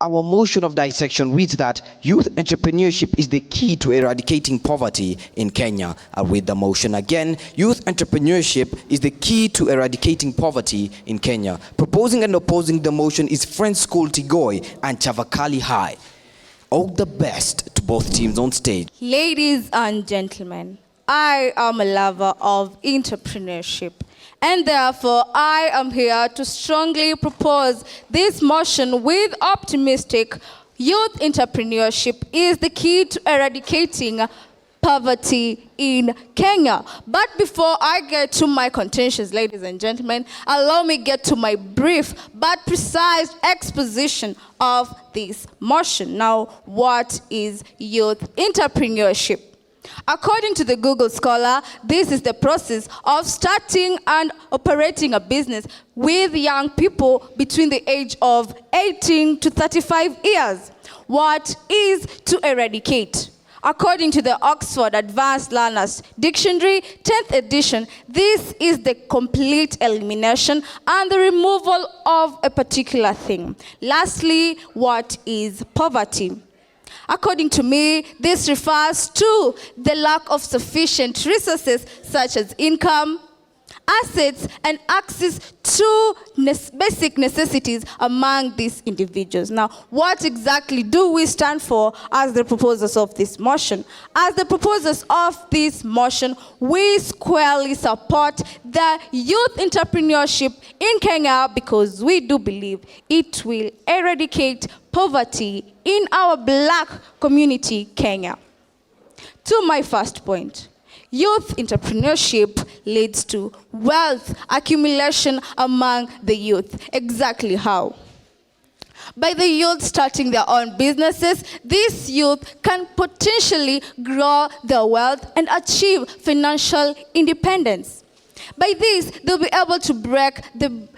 our motion of dissection reads that youth entrepreneurship is the key to eradicating poverty in Kenya. I'll read the motion again. Youth entrepreneurship is the key to eradicating poverty in Kenya. Proposing and opposing the motion is Friends School Tigoi and Chavakali High. All the best to both teams on stage. Ladies and gentlemen, I am a lover of entrepreneurship. And therefore, I am here to strongly propose this motion with optimistic youth entrepreneurship is the key to eradicating poverty in Kenya. But before I get to my contentions, ladies and gentlemen, allow me get to my brief but precise exposition of this motion. Now, what is youth entrepreneurship? According to the Google Scholar, this is the process of starting and operating a business with young people between the age of 18 to 35 years. What is to eradicate? According to the Oxford Advanced Learners Dictionary, 10th edition, this is the complete elimination and the removal of a particular thing. Lastly, what is poverty? According to me, this refers to the lack of sufficient resources such as income, assets, and access to basic necessities among these individuals. Now, what exactly do we stand for as the proposers of this motion? As the proposers of this motion, we squarely support the youth entrepreneurship in Kenya because we do believe it will eradicate poverty in our black community, Kenya. To my first point, youth entrepreneurship leads to wealth accumulation among the youth. Exactly how? By the youth starting their own businesses, these youth can potentially grow their wealth and achieve financial independence. By this, they'll be able to break the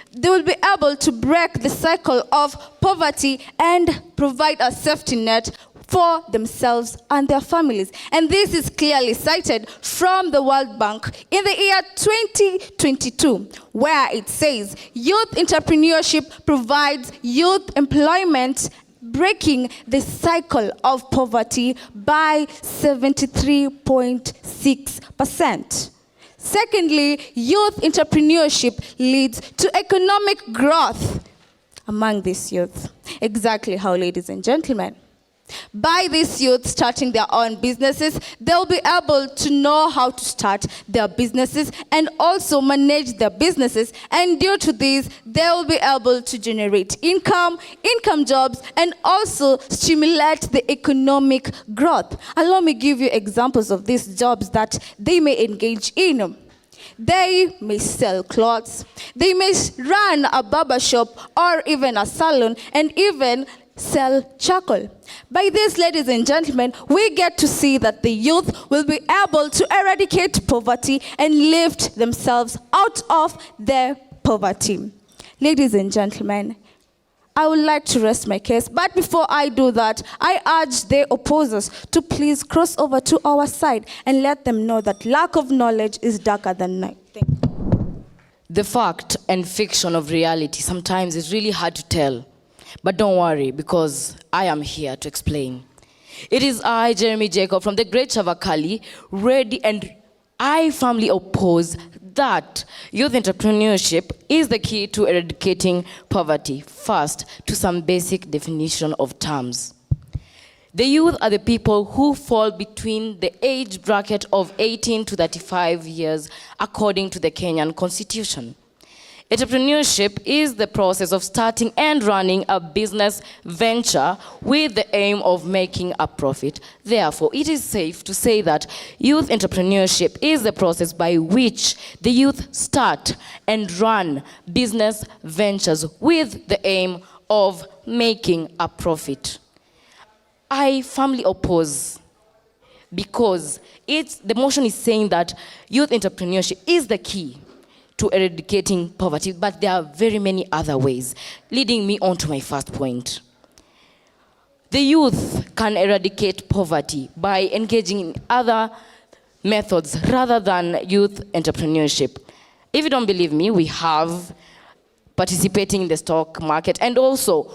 cycle of poverty and provide a safety net for themselves and their families. And this is clearly cited from the World Bank in the year 2022, where it says, youth entrepreneurship provides youth employment, breaking the cycle of poverty by 73.6%. Secondly, youth entrepreneurship leads to economic growth among these youth. Exactly how, ladies and gentlemen? By these youth starting their own businesses, they'll be able to know how to start their businesses and also manage their businesses. And due to this, they will be able to generate income jobs, and also stimulate the economic growth. Allow me give you examples of these jobs that they may engage in. They may sell clothes, they may run a barber shop or even a salon, and even sell charcoal. By this, ladies and gentlemen, we get to see that the youth will be able to eradicate poverty and lift themselves out of their poverty. Ladies and gentlemen, I would like to rest my case, but before I do that, I urge the opposers to please cross over to our side and let them know that lack of knowledge is darker than night. Thank you. The fact and fiction of reality sometimes is really hard to tell. But don't worry, because I am here to explain. It is I, Jeremy Jacob, from the great Chavakali, ready, and I firmly oppose that youth entrepreneurship is the key to eradicating poverty. First, to some basic definition of terms. The youth are the people who fall between the age bracket of 18 to 35 years, according to the Kenyan Constitution. Entrepreneurship is the process of starting and running a business venture with the aim of making a profit. Therefore, it is safe to say that youth entrepreneurship is the process by which the youth start and run business ventures with the aim of making a profit. I firmly oppose, because the motion is saying that youth entrepreneurship is the key to eradicating poverty, but there are very many other ways, leading me on to my first point. The youth can eradicate poverty by engaging in other methods rather than youth entrepreneurship. If you don't believe me, we have participating in the stock market and also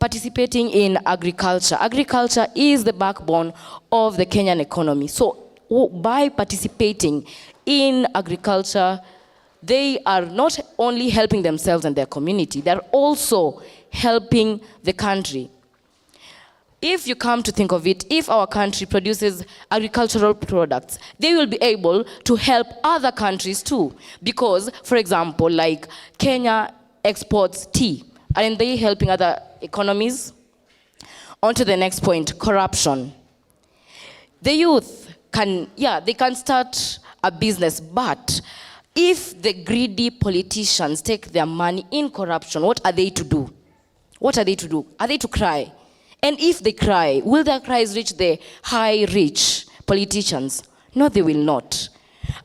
participating in agriculture. Agriculture is the backbone of the Kenyan economy. So by participating in agriculture, they are not only helping themselves and their community, they're also helping the country. If you come to think of it, if our country produces agricultural products, they will be able to help other countries too. Because, for example, like Kenya exports tea. Aren't they helping other economies? On to the next point, corruption. The youth they can start a business, but if the greedy politicians take their money in corruption, what are they to do? What are they to do? Are they to cry? And if they cry, will their cries reach the high rich politicians? No, they will not.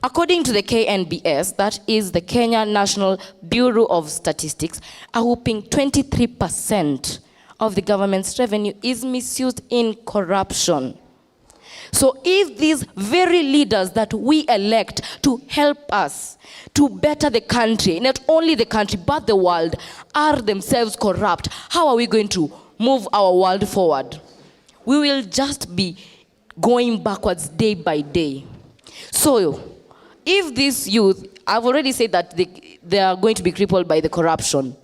According to the KNBS, that is the Kenya National Bureau of Statistics, a whopping 23% of the government's revenue is misused in corruption. So if these very leaders that we elect to help us to better the country, not only the country but the world, are themselves corrupt, how are we going to move our world forward? We will just be going backwards day by day. So, if this youth, I've already said that they are going to be crippled by the corruption.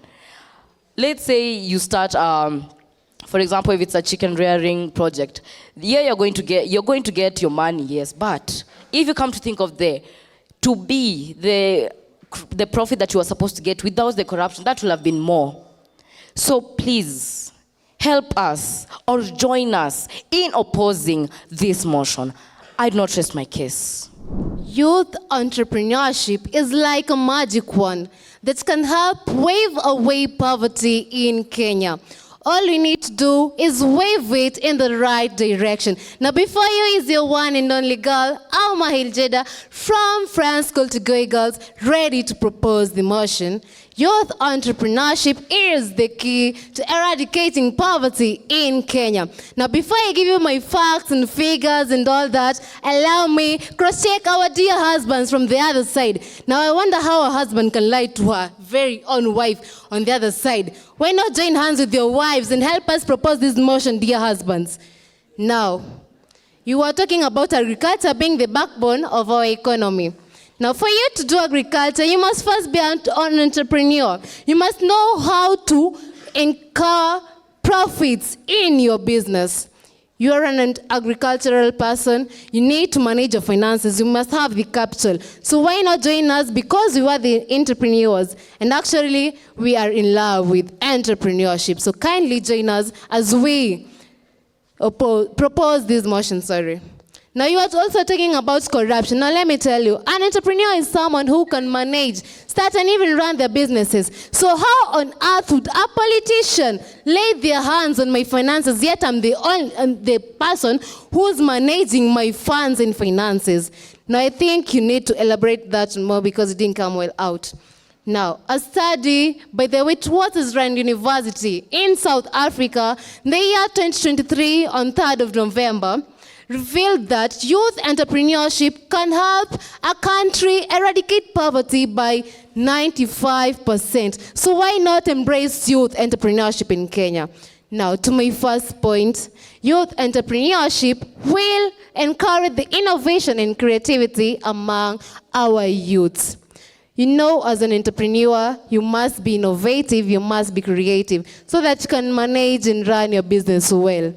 Let's say you start, for example, if it's a chicken rearing project, you're going to get your money, yes, but if you come to think of the profit that you are supposed to get without the corruption, that will have been more. So please, help us or join us in opposing this motion. I do not rest my case. Youth entrepreneurship is like a magic wand that can help wave away poverty in Kenya. All we need to do is wave it in the right direction. Now before you is your one and only girl, Alma Hiljeda from France School Tigoi Girls, ready to propose the motion. Youth entrepreneurship is the key to eradicating poverty in Kenya. Now before I give you my facts and figures and all that, allow me cross-check our dear husbands from the other side. Now I wonder how a husband can lie to her very own wife on the other side. Why not join hands with your wives and help us propose this motion, dear husbands? Now, you are talking about agriculture being the backbone of our economy. Now, for you to do agriculture, you must first be an entrepreneur. You must know how to incur profits in your business. You are an agricultural person. You need to manage your finances. You must have the capital. So why not join us? Because we are the entrepreneurs. And actually, we are in love with entrepreneurship. So kindly join us as we propose this motion, Now you are also talking about corruption. Now let me tell you, an entrepreneur is someone who can manage, start and even run their businesses. So how on earth would a politician lay their hands on my finances, yet I'm the person who's managing my funds and finances? Now I think you need to elaborate that more because it didn't come well out. Now, a study by the Witwatersrand University in South Africa, the year 2023 on 3rd of November, revealed that youth entrepreneurship can help a country eradicate poverty by 95%. So why not embrace youth entrepreneurship in Kenya? Now, to my first point, youth entrepreneurship will encourage the innovation and creativity among our youths. You know, as an entrepreneur, you must be innovative, you must be creative, so that you can manage and run your business well.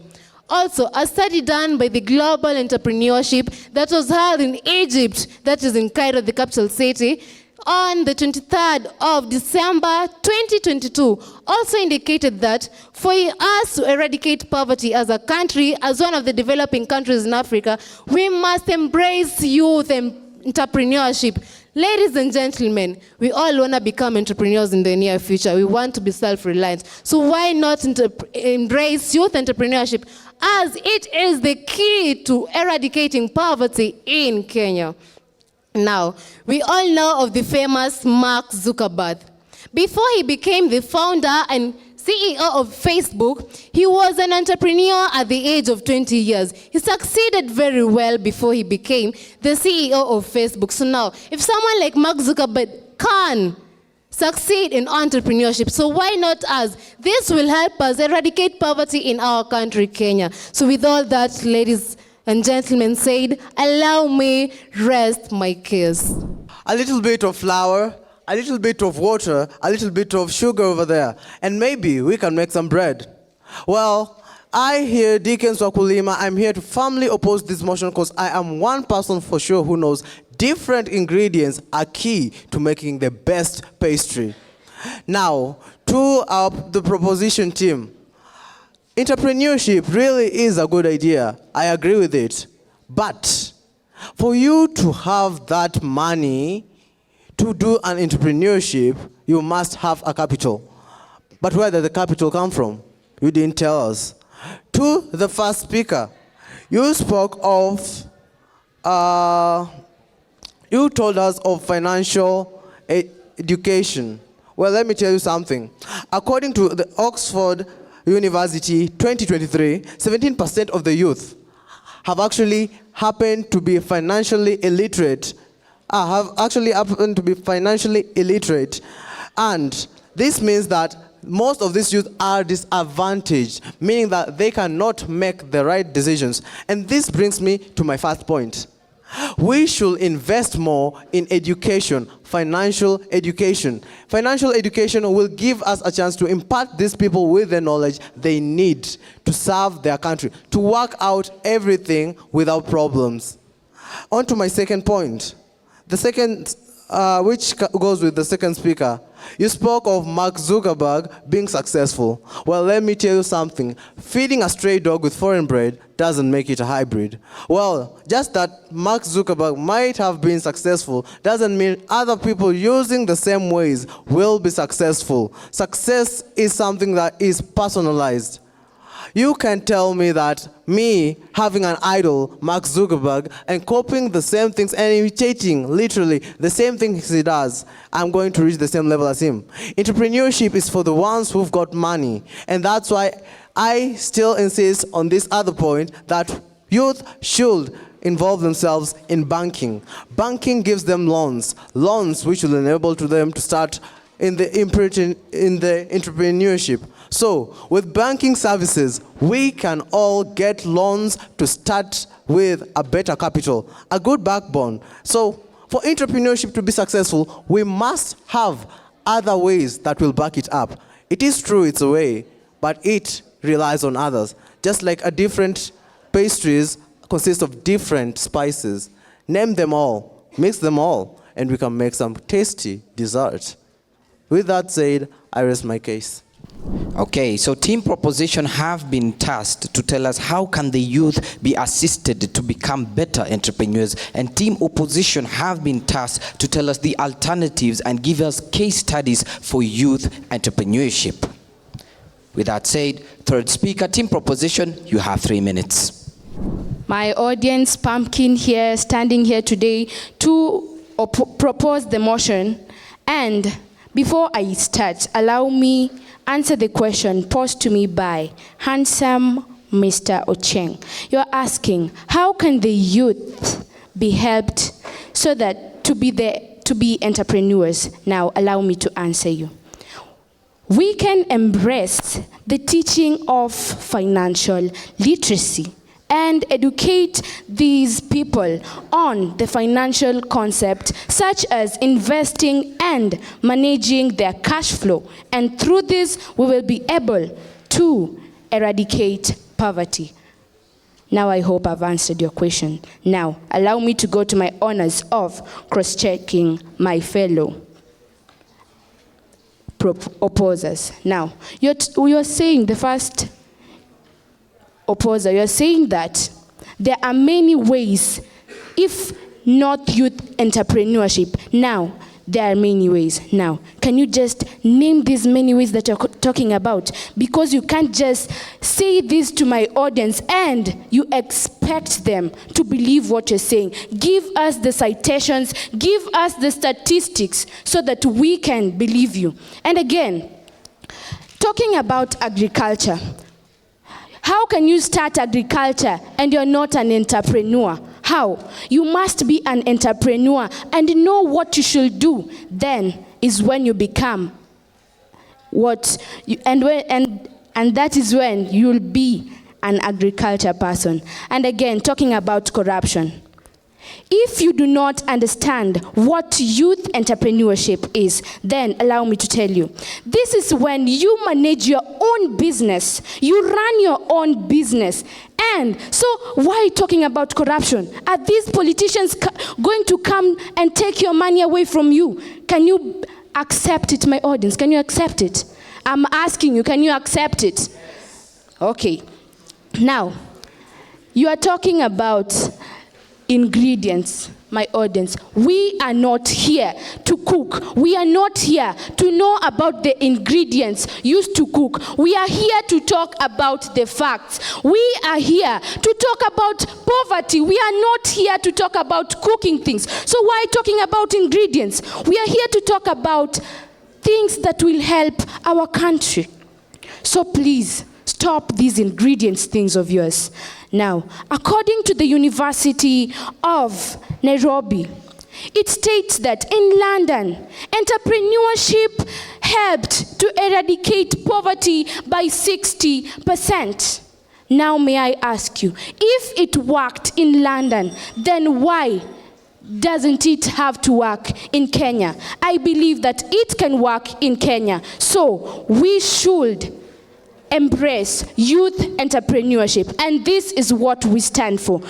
Also, a study done by the Global Entrepreneurship that was held in Egypt, that is in Cairo, the capital city, on the 23rd of December 2022, also indicated that for us to eradicate poverty as a country, as one of the developing countries in Africa, we must embrace youth entrepreneurship. Ladies and gentlemen, we all want to become entrepreneurs in the near future. We want to be self-reliant. So why not embrace youth entrepreneurship, as it is the key to eradicating poverty in Kenya? Now, we all know of the famous Mark Zuckerberg. Before he became the founder and CEO of Facebook, he was an entrepreneur at the age of 20 years. He succeeded very well before he became the CEO of Facebook. So now, if someone like Mark Zuckerberg can succeed in entrepreneurship. So why not us? This will help us eradicate poverty in our country, Kenya. So with all that, ladies and gentlemen said, allow me rest my case. A little bit of flour, a little bit of water, a little bit of sugar over there, and maybe we can make some bread. Well, I here, Deacons Wakulima, I'm here to firmly oppose this motion because I am one person for sure who knows different ingredients are key to making the best pastry. Now, to the proposition team, entrepreneurship really is a good idea. I agree with it. But for you to have that money to do an entrepreneurship, you must have a capital. But where did the capital come from? You didn't tell us. To the first speaker, you spoke of, you told us of financial education. Well, let me tell you something. According to the Oxford University 2023, 17% of the youth have actually happened to be financially illiterate, and this means that most of these youth are disadvantaged, meaning that they cannot make the right decisions. And this brings me to my first point. We should invest more in education, financial education. Financial education will give us a chance to impart these people with the knowledge they need to serve their country, to work out everything without problems. On to my second point. The second, which goes with the second speaker. You spoke of Mark Zuckerberg being successful. Well, let me tell you something. Feeding a stray dog with foreign bread doesn't make it a hybrid. Well, just that Mark Zuckerberg might have been successful doesn't mean other people using the same ways will be successful. Success is something that is personalized. You can tell me that me having an idol, Mark Zuckerberg, and copying the same things and imitating literally the same things he does, I'm going to reach the same level as him. Entrepreneurship is for the ones who've got money. And that's why I still insist on this other point that youth should involve themselves in banking. Banking gives them loans which will enable to them to start in the entrepreneurship. So, with banking services, we can all get loans to start with a better capital, a good backbone. So, for entrepreneurship to be successful, we must have other ways that will back it up. It is true it's a way, but it relies on others. Just like a different pastries consist of different spices. Name them all, mix them all, and we can make some tasty dessert. With that said, I rest my case. Okay, so team proposition have been tasked to tell us how can the youth be assisted to become better entrepreneurs, and team opposition have been tasked to tell us the alternatives and give us case studies for youth entrepreneurship. With that said, third speaker, team proposition, you have 3 minutes. My audience, Pumpkin here, standing here today to propose the motion. And before I start, allow me answer the question posed to me by handsome Mr. Ocheng. You're asking, how can the youth be helped so that to be entrepreneurs? Now, allow me to answer you. We can embrace the teaching of financial literacy and educate these people on the financial concept, such as investing and managing their cash flow. And through this, we will be able to eradicate poverty. Now I hope I've answered your question. Now, allow me to go to my honors of cross-checking my fellow opposers. Now, you're saying, the first opposer, you're saying that there are many ways, if not youth entrepreneurship. Now, there are many ways. Now, can you just name these many ways that you're talking about? Because you can't just say this to my audience and you expect them to believe what you're saying. Give us the citations, give us the statistics so that we can believe you. And again, talking about agriculture, how can you start agriculture and you're not an entrepreneur? How? You must be an entrepreneur and know what you should do. Then is when you become what you, and that is when you'll be an agriculture person. And again, talking about corruption. If you do not understand what youth entrepreneurship is, then allow me to tell you, this is when you manage your own business, you run your own business. And so why talking about corruption? Are these politicians going to come and take your money away from you? Can you accept it, my audience? Can you accept it? I'm asking you, can you accept it? Okay. Now, you are talking about ingredients, my audience. We are not here to cook. We are not here to know about the ingredients used to cook. We are here to talk about the facts. We are here to talk about poverty. We are not here to talk about cooking things. So why talking about ingredients? We are here to talk about things that will help our country. So please, stop these ingredients things of yours. Now, according to the University of Nairobi, it states that in London, entrepreneurship helped to eradicate poverty by 60%. Now, may I ask you, if it worked in London, then why doesn't it have to work in Kenya? I believe that it can work in Kenya. So, we should embrace youth entrepreneurship, and this is what we stand for.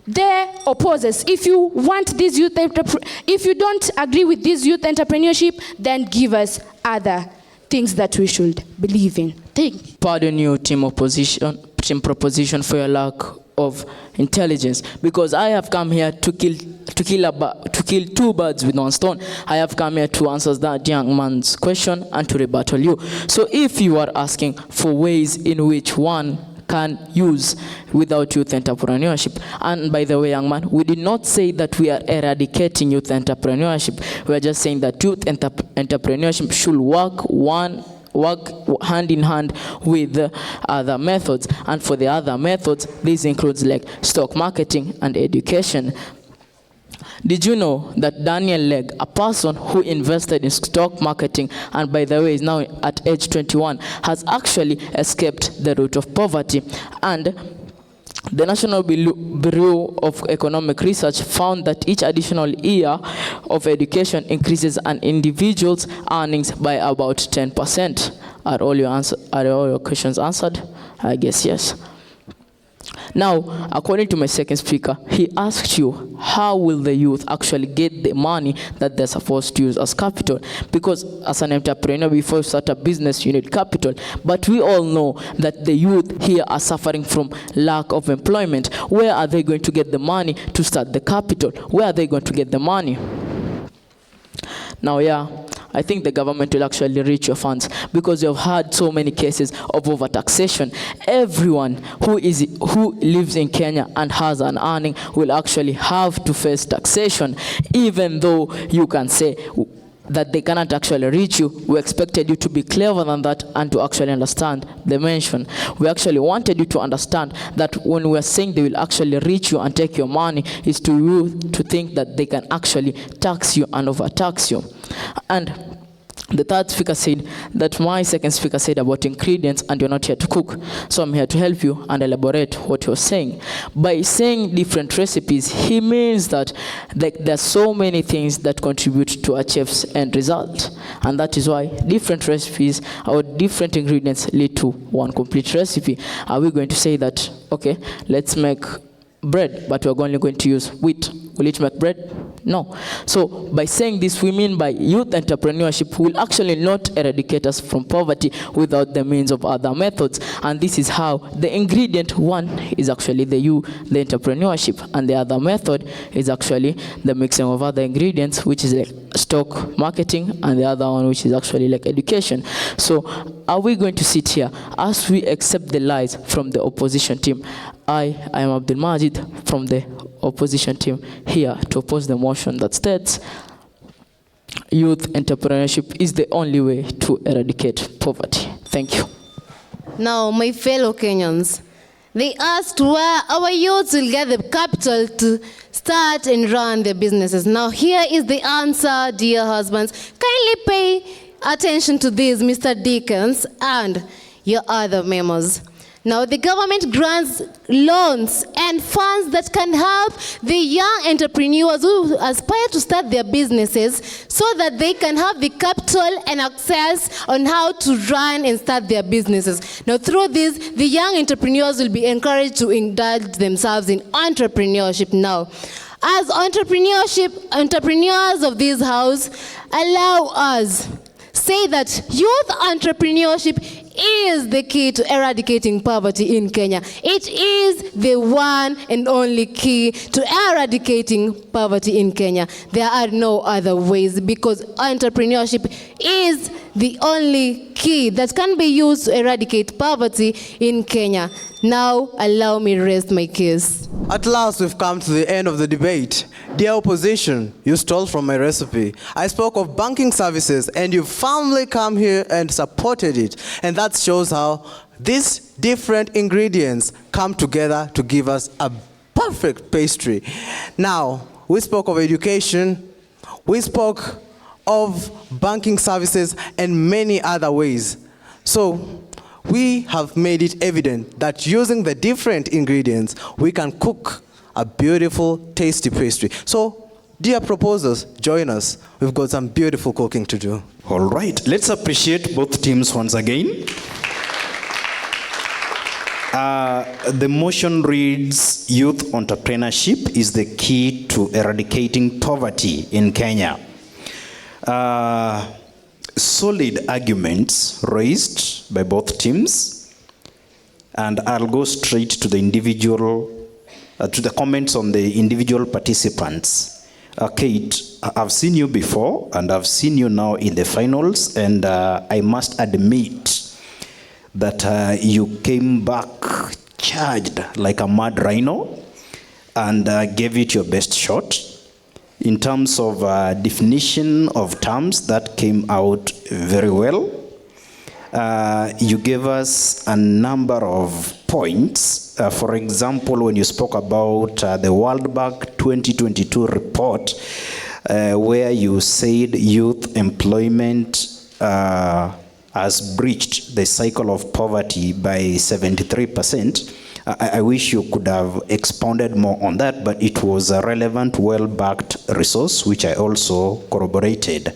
The opposers, if you want this if you don't agree with this youth entrepreneurship, then give us other things that we should believe in. Thank you. Pardon you, team proposition, for your lack of intelligence, because I have come here to kill two birds with one stone. I have come here to answer that young man's question and to rebuttal you. So if you are asking for ways in which one can use without youth entrepreneurship, and by the way, young man, we did not say that we are eradicating youth entrepreneurship. We are just saying that youth entrepreneurship should work hand in hand with other methods. And for the other methods, this includes like stock marketing and education. Did you know that Daniel Legg, a person who invested in stock marketing and by the way is now at age 21, has actually escaped the root of poverty? And the National Bureau of Economic Research found that each additional year of education increases an individual's earnings by about 10%. Are all your questions answered? I guess yes. Now, according to my second speaker, he asked you, how will the youth actually get the money that they're supposed to use as capital? Because as an entrepreneur, before you start a business, you need capital. But we all know that the youth here are suffering from lack of employment. Where are they going to get the money to start the capital? Where are they going to get the money? Now, I think the government will actually reach your funds, because you've had so many cases of overtaxation. Everyone who lives in Kenya and has an earning will actually have to face taxation, even though you can say that they cannot actually reach you. We expected you to be clever than that and to actually understand the mention. We actually wanted you to understand that when we are saying they will actually reach you and take your money, is to you to think that they can actually tax you and overtax you. And the third speaker said that my second speaker said about ingredients and you're not here to cook. So I'm here to help you and elaborate what you're saying. By saying different recipes, he means that there's so many things that contribute to a chef's end result. And that is why different recipes or different ingredients lead to one complete recipe. Are we going to say that, okay, let's make bread, but we're only going to use wheat? Will it make bread? No. So by saying this, we mean by youth entrepreneurship will actually not eradicate us from poverty without the means of other methods. And this is how the ingredient one is actually the entrepreneurship, and the other method is actually the mixing of other ingredients, which is like stock marketing, and the other one which is actually like education. So are we going to sit here as we accept the lies from the opposition team? I am Abdul Majid from the opposition team, here to oppose the motion that states youth entrepreneurship is the only way to eradicate poverty. Thank you. Now, my fellow Kenyans, They asked where our youths will get the capital to start and run their businesses. Now here is the answer, dear husbands. Kindly pay attention to this, Mr. Dickens and your other memos. Now the government grants loans and funds that can help the young entrepreneurs who aspire to start their businesses so that they can have the capital and access on how to run and start their businesses. Now through this, the young entrepreneurs will be encouraged to indulge themselves in entrepreneurship now. As entrepreneurs of this house, allow us say that youth entrepreneurship is the key to eradicating poverty in Kenya. It is the one and only key to eradicating poverty in Kenya. There are no other ways because entrepreneurship is the only key that can be used to eradicate poverty in Kenya. Now, allow me rest my case. At last, we've come to the end of the debate. Dear opposition, you stole from my recipe. I spoke of banking services and you firmly come here and supported it. And that shows how these different ingredients come together to give us a perfect pastry. Now, we spoke of education, we spoke of banking services and many other ways. So, we have made it evident that using the different ingredients, we can cook a beautiful, tasty pastry. So, dear proposers, join us. We've got some beautiful cooking to do. All right, let's appreciate both teams once again. The motion reads, youth entrepreneurship is the key to eradicating poverty in Kenya. Solid arguments raised by both teams, and I'll go straight to the individual, to the comments on the individual participants. Kate, I've seen you before, and I've seen you now in the finals, and I must admit that you came back charged like a mad rhino and gave it your best shot. In terms of definition of terms, that came out very well. You gave us a number of points. For example, when you spoke about the World Bank 2022 report, where you said youth employment has breached the cycle of poverty by 73%. I wish you could have expounded more on that, but it was a relevant, well-backed resource, which I also corroborated.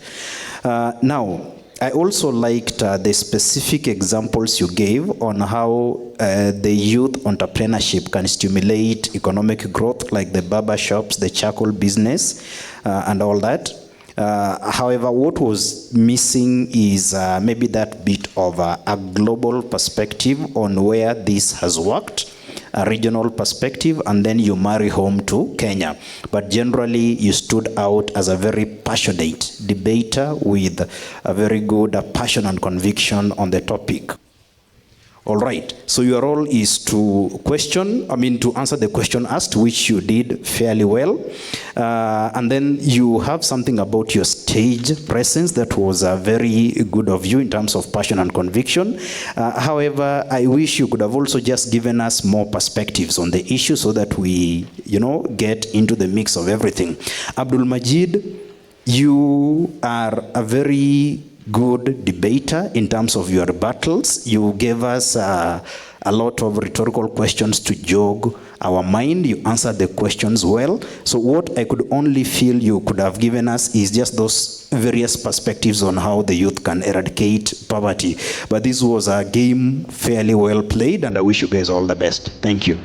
Now, I also liked the specific examples you gave on how the youth entrepreneurship can stimulate economic growth, like the barber shops, the charcoal business, and all that. However, what was missing is maybe that bit of a global perspective on where this has worked, a regional perspective, and then you marry home to Kenya. But generally, you stood out as a very passionate debater with a very good passion and conviction on the topic. All right, so your role is to to answer the question asked, which you did fairly well. And then you have something about your stage presence that was very good of you in terms of passion and conviction. However, I wish you could have also just given us more perspectives on the issue so that we, get into the mix of everything. Abdul Majid, you are a very good debater in terms of your battles. You gave us a lot of rhetorical questions to jog our mind. You answered the questions well. So what I could only feel you could have given us is just those various perspectives on how the youth can eradicate poverty. But this was a game fairly well played, and I wish you guys all the best. Thank you.